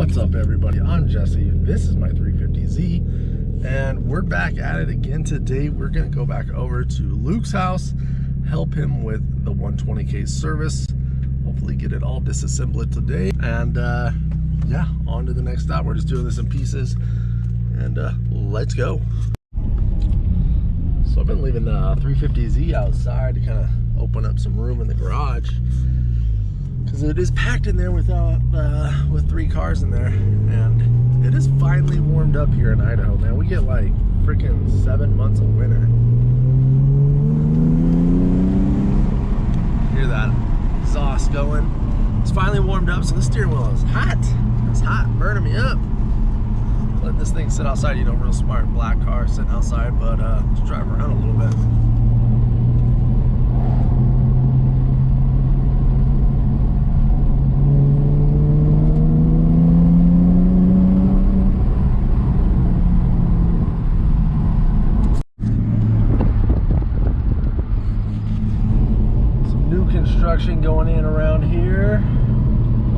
What's up, everybody? I'm Jesse. This is my 350Z, and we're back at it again today. We're gonna go back over to Luke's house, help him with the 120K service, hopefully get it all disassembled today, and yeah, on to the next stop. We're just doing this in pieces, and let's go. So I've been leaving the 350Z outside to kind of open up some room in the garage, because it is packed in there with 3 cars in there, and it is finally warmed up here in Idaho, man. We get like freaking 7 months of winter. Hear that exhaust going? It's finally warmed up, so the steering wheel is hot. It's hot, burning me up. Letting this thing sit outside, you know, real smart black car sitting outside, but let's drive around a little bit. Construction going in around here. I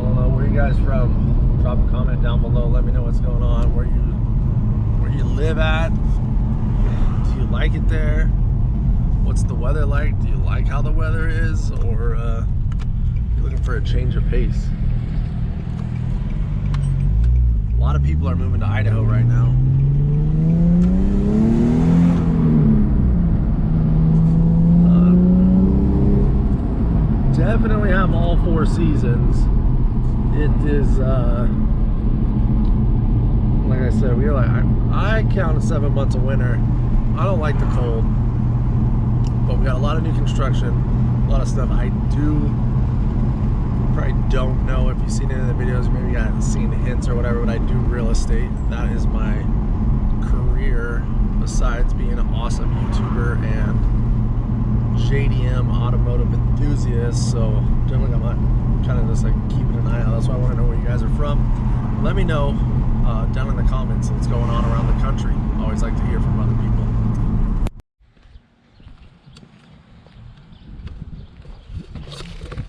don't know where you guys from. Drop a comment down below. Let me know what's going on. Where you live at. Do you like it there? What's the weather like? Do you like how the weather is, or you're looking for a change of pace? A lot of people are moving to Idaho right now. Definitely have all 4 seasons. It is like I said, we're like I counted 7 months of winter. I don't like the cold, but we got a lot of new construction, a lot of stuff. I probably don't know if you've seen any of the videos, maybe you haven't seen the hints or whatever, but I do real estate. That is my career besides being an awesome YouTuber and JDM automotive enthusiast. So generally I'm not kind of just like keeping an eye out. That's why I want to know where you guys are from. Let me know down in the comments what's going on around the country. I always like to hear from other people.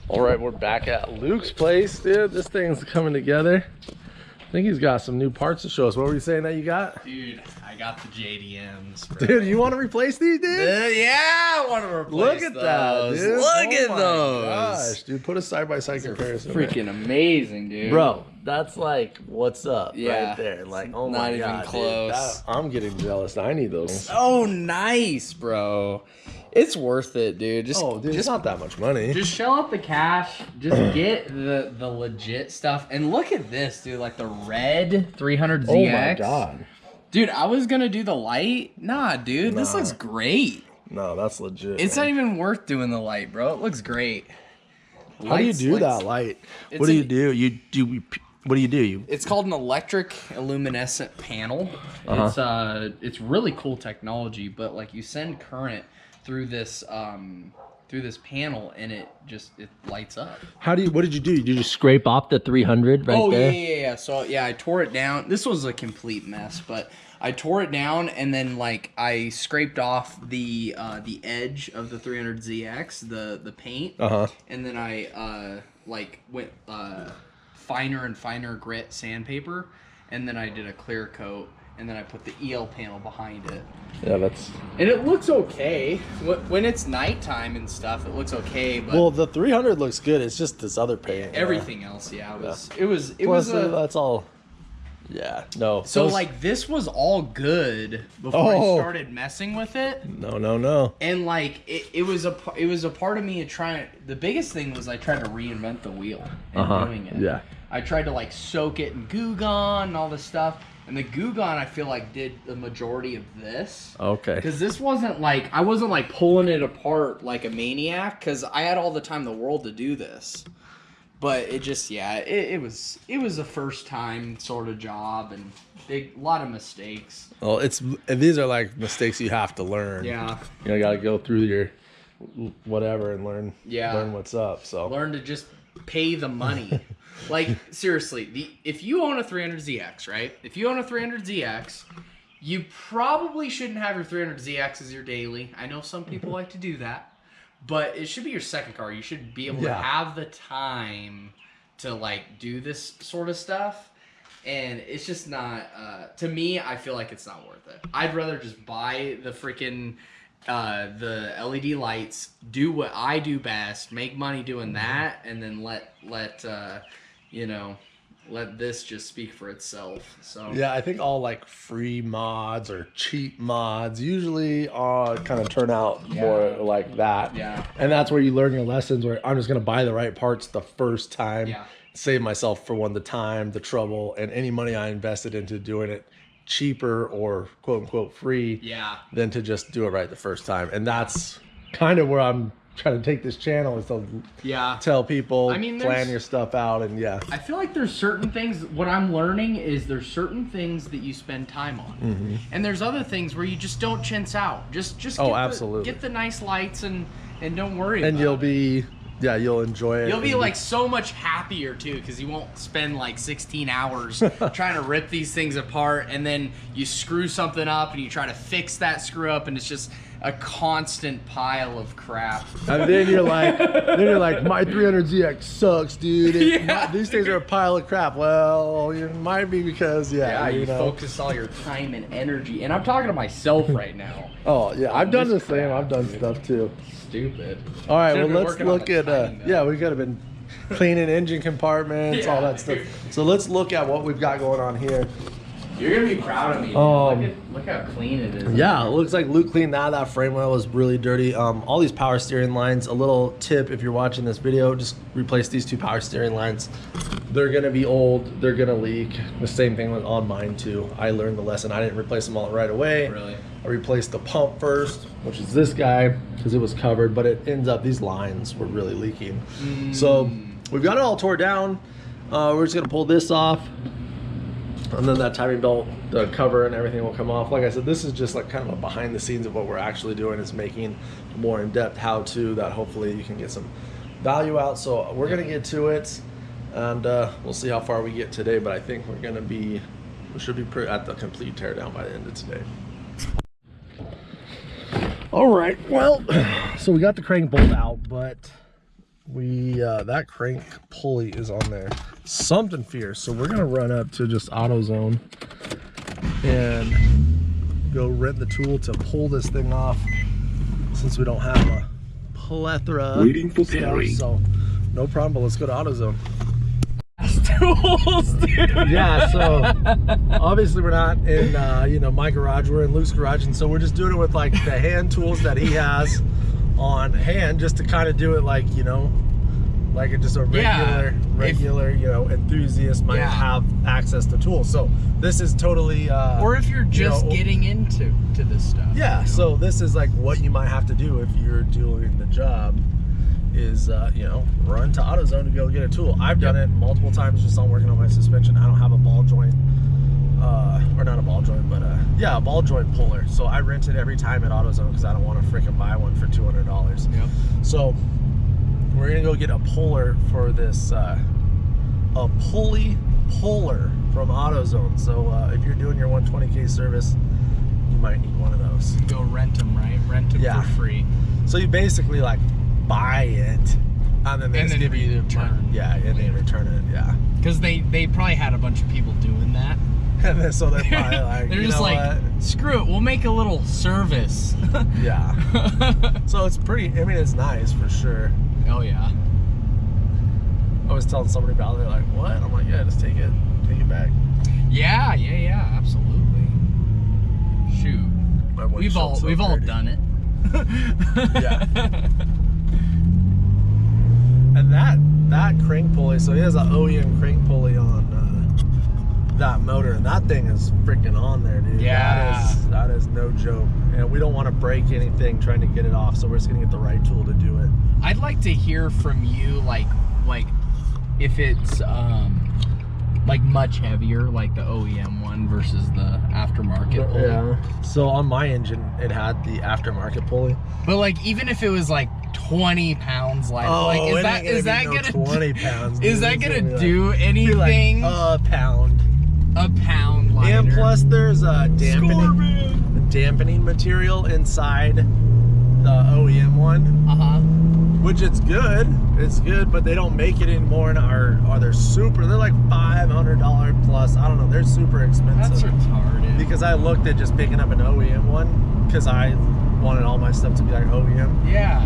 All right, we're back at Luke's place, dude. This thing's coming together. I think he's got some new parts to show us. What were you saying that you got? Dude, I got the JDMs, bro. Dude, you want to replace these, dude? Yeah, I want to replace Look at those. that, dude. Look at my those. Gosh, dude, put a side-by-side comparison. Freaking amazing, dude. Bro, that's like, what's up Yeah, right there. Like, oh not my even God, close. Dude, I'm getting jealous. I need those. So nice, bro. It's worth it, dude. Just it's not that much money. Just shell out the cash. Just get the legit stuff. And look at this, dude. Like the red 300ZX. Oh my God. Dude, I was gonna do the light. Nah, dude, this looks great. No, that's legit. It's not even worth doing the light, bro. It looks great. How do you do that light? What do you do? What do you do? It's called an electric luminescent panel. It's really cool technology, but like you send current through this panel and it lights up. What did you do? Did you just scrape off the 300 right there? Oh yeah. So yeah, I tore it down. This was a complete mess, but I tore it down and then like I scraped off the edge of the 300ZX, the paint, and then I like went finer and finer grit sandpaper, and then I did a clear coat, and then I put the EL panel behind it. Yeah, and it looks okay when it's nighttime and stuff. It looks okay, but well, the 300 looks good. It's just this other paint. Everything else, yeah, it was that's all. Yeah, no. So like this was all good before I started messing with it. No. And like it was a part of me trying. The biggest thing was I tried to reinvent the wheel and doing it. Yeah. I tried to like soak it in Goo Gone and all this stuff. And the Goo Gone, I feel like, did the majority of this. Okay. Because this wasn't like, I wasn't like pulling it apart like a maniac, because I had all the time in the world to do this. But it just, yeah, it was a first time sort of job, and a lot of mistakes. Well, these are like mistakes you have to learn. Yeah. You got to go through your whatever and learn what's up. So learn to just pay the money. Like, seriously, if you own a 300ZX, right? If you own a 300ZX, you probably shouldn't have your 300ZX as your daily. I know some people like to do that. But it should be your second car. You should be able to have the time to, like, do this sort of stuff. And it's just not, to me, I feel like it's not worth it. I'd rather just buy the freaking, the LED lights, do what I do best, make money doing that, and then let you know, let this just speak for itself. So yeah, I think all like free mods or cheap mods usually kind of turn out more like that. Yeah. And that's where you learn your lessons, where I'm just going to buy the right parts the first time. Yeah. Save myself for the time, the trouble, and any money I invested into doing it cheaper or quote unquote free than to just do it right the first time. And that's kind of where I'm trying to take this channel, is to tell people, plan your stuff out. And I feel like there's certain things, what I'm learning is there's certain things that you spend time on, and there's other things where you just don't chintz out. Just get the nice lights and don't worry and about you'll it. Be you'll enjoy it. You'll be like so much happier too, because you won't spend like 16 hours trying to rip these things apart, and then you screw something up and you try to fix that screw up, and it's just a constant pile of crap. And then you're like, my 300ZX sucks, dude. These things are a pile of crap. Well, it might be because you focus all your time and energy, and I'm talking to myself right now. Oh yeah, I've done the same. I've done stuff too. Stupid. All right, well, let's look at we could have been cleaning engine compartments, all that stuff. So let's look at what we've got going on here. You're gonna be proud of me. Look how clean it is. Yeah, it looks like Luke cleaned that frame oil was really dirty. All these power steering lines, a little tip if you're watching this video, just replace these 2 power steering lines. They're gonna be old, they're gonna leak. The same thing was on mine too. I learned the lesson. I didn't replace them all right away. Really? I replaced the pump first, which is this guy, because it was covered, but it ends up, these lines were really leaking. So we've got it all tore down. We're just gonna pull this off, and then that timing belt, the cover and everything will come off. Like I said, this is just like kind of a behind the scenes of what we're actually doing, is making a more in-depth how-to that hopefully you can get some value out. So we're gonna get to it, and we'll see how far we get today, but I think we should be at the complete teardown by the end of today. All right, well, so we got the crank bolt out, but that crank pulley is on there, something fierce. So we're gonna run up to just AutoZone and go rent the tool to pull this thing off, since we don't have a plethora waiting for Perry. So no problem, but let's go to AutoZone. Tools, dude. Yeah, so obviously we're not in my garage, we're in Luke's garage, and so we're just doing it with like the hand tools that he has on hand, just to kind of do it like like just a regular enthusiast might have access to tools. So this is totally or if you're just getting into this stuff. So this is like what you might have to do if you're doing the job, is run to AutoZone to go get a tool. I've done it multiple times just on working on my suspension. I don't have a ball joint, or not a ball joint, but a ball joint puller. So I rent it every time at AutoZone because I don't want to freaking buy one for $200. Yep. So we're gonna go get a puller for this, a pulley puller from AutoZone. So if you're doing your 120K service, you might need one of those. Go rent them, right? Rent them for free. So you basically like buy it, and then they give you the return. Yeah, and they return it. Because they probably had a bunch of people doing that. And then, so they're probably like, they're just like, screw it, we'll make a little service. Yeah. So it's pretty. I mean, it's nice for sure. Oh yeah. I was telling somebody about it. They're like, what? I'm like, yeah, just take it back. Yeah, absolutely. Shoot, we've all done it. Yeah. And that crank pulley, so he has an OEM crank pulley on that motor, and that thing is freaking on there, dude. Yeah. That is no joke. And we don't want to break anything trying to get it off, so we're just gonna get the right tool to do it. I'd like to hear from you, like if it's like much heavier, like the OEM one versus the aftermarket pulley. Yeah. So on my engine, it had the aftermarket pulley. But like, even if it was like 20 pounds lighter, is that gonna 20 pounds? Is that gonna do anything? Like a pound. A pound lighter. And plus, there's a dampening material inside the OEM one. Uh-huh. Which it's good. It's good, but they don't make it anymore, and they're super. They're like $500 plus. I don't know. They're super expensive. That's retarded. Because I looked at just picking up an OEM one because I wanted all my stuff to be like OEM. Yeah.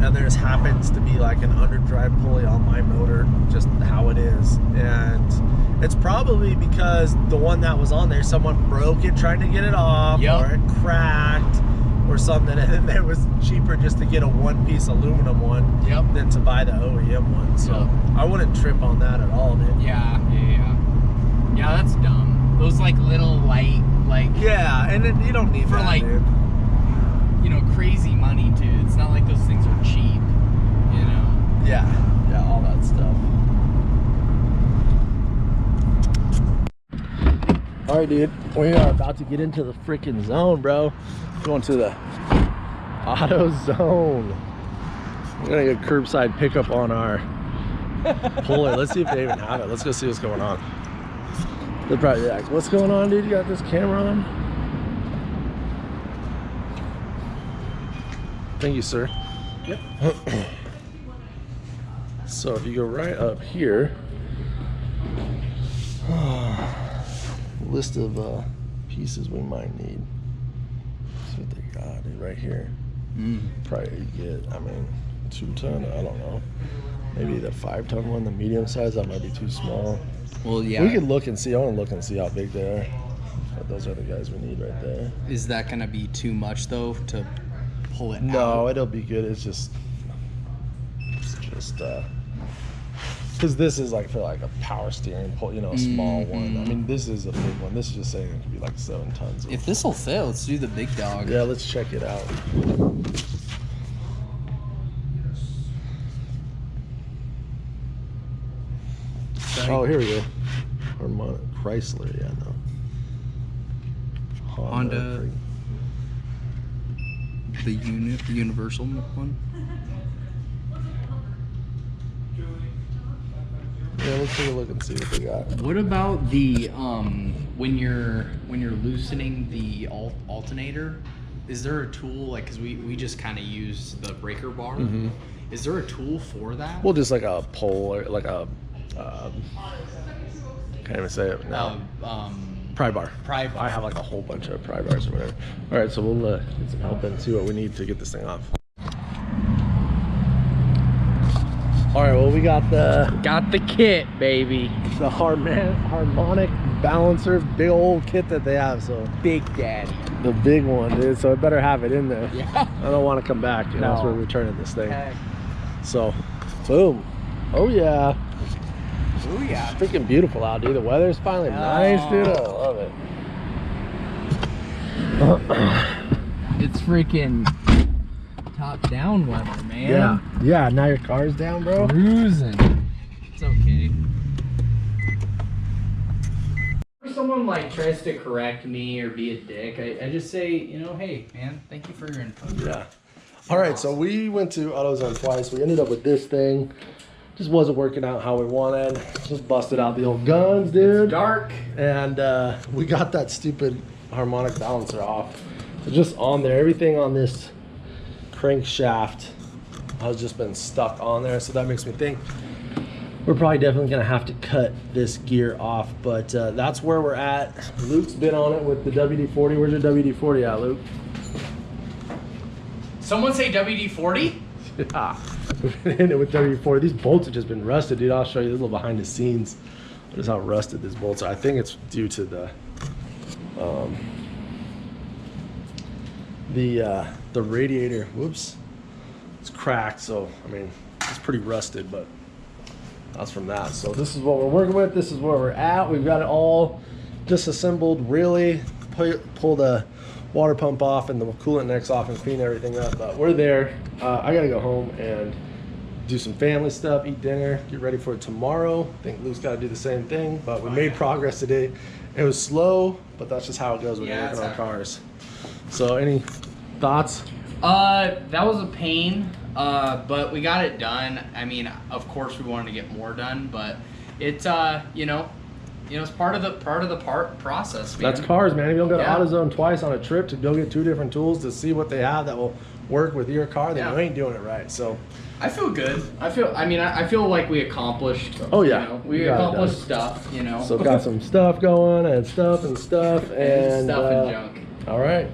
And there just happens to be like an underdrive pulley on my motor, just how it is, and it's probably because the one that was on there, someone broke it trying to get it off, or it cracked, or something, and it was cheaper just to get a one-piece aluminum one than to buy the OEM one. So I wouldn't trip on that at all, man. Yeah, that's dumb. Those like little light, like and you don't need for that, like, dude. You know, crazy money too. It's not like those things are cheap, you know. Yeah, all that stuff. All right, dude, we are about to get into the freaking zone, bro. Going to the auto zone. We're gonna get curbside pickup on our puller. Let's see if they even have it. Let's go see what's going on. They'll probably be like, what's going on, dude? You got this camera on? Thank you, sir. Yep. So if you go right up here, list of pieces we might need. Let's see what they got, dude, right here. Probably get, I mean, 2-ton, I don't know. Maybe the 5-ton one, the medium size, that might be too small. Well, yeah. We could look and see. I want to look and see how big they are. But those are the guys we need right there. Is that gonna be too much though to pull it out? No, it'll be good. It's just because this is like for like a power steering pull, you know, a small one. I mean, this is a big one. This is just saying it could be like 7 tons. If this will fail, let's do the big dog. Yeah, let's check it out. Oh, here we go. Harmonic Chrysler, yeah, no. Honda. The universal one. Yeah, let's take a look and see what they got. What about the when you're loosening the alternator? Is there a tool, like, because we just kind of use the breaker bar? Is there a tool for that? Well, just like a pole or like a can't even say it now. Pry bar. Pry bar. I have like a whole bunch of pry bars or whatever. All right, so we'll get some help and see what we need to get this thing off. All right, well, we got the kit, baby. the harmonic balancer, big old kit that they have. So Big Daddy. the big one, dude. So I better have it in there. Yeah. I don't want to come back. You know, so we're returning this thing. Heck. So, boom. Oh yeah. Oh yeah. Freaking beautiful out, dude. The weather's finally nice, dude. I love it. It's freaking top down weather, man. Yeah. Yeah. Now your car's down, bro. Cruising. It's okay. If someone like tries to correct me or be a dick, I just say, you know, hey man, thank you for your input. Yeah. All right, so we went to AutoZone twice. We ended up with this thing. Just wasn't working out how we wanted. Just busted out the old guns, dude. It's dark. And we got that stupid harmonic balancer off. So just on there, everything on this crankshaft has just been stuck on there. So that makes me think we're probably definitely gonna have to cut this gear off. But that's where we're at. Luke's been on it with the WD-40. Where's your WD-40 at, Luke? Someone say WD-40? Yeah. We've been in it with WD-40. These bolts have just been rusted, dude. I'll show you this little behind the scenes. Just how rusted this bolts are. I think it's due to the radiator. Whoops, it's cracked. So I mean, it's pretty rusted, but that's from that. So this is what we're working with. This is where we're at. We've got it all disassembled. Really pull the water pump off and the coolant necks off and clean everything up. But we're there. I gotta go home and do some family stuff, eat dinner, get ready for tomorrow. I think Luke's got to do the same thing, but we made progress today. It was slow, but that's just how it goes when you're working on cars. So any thoughts? That was a pain, but we got it done. I mean, of course we wanted to get more done, but it's you know, it's part of the process. Man. That's cars, man. If you don't go to AutoZone twice on a trip to go get 2 different tools to see what they have that will work with your car, then you ain't doing it right. So I feel good. I feel like we accomplished. Oh yeah, You know, we accomplished stuff. You know. So got some stuff going and stuff and and stuff and junk. All right.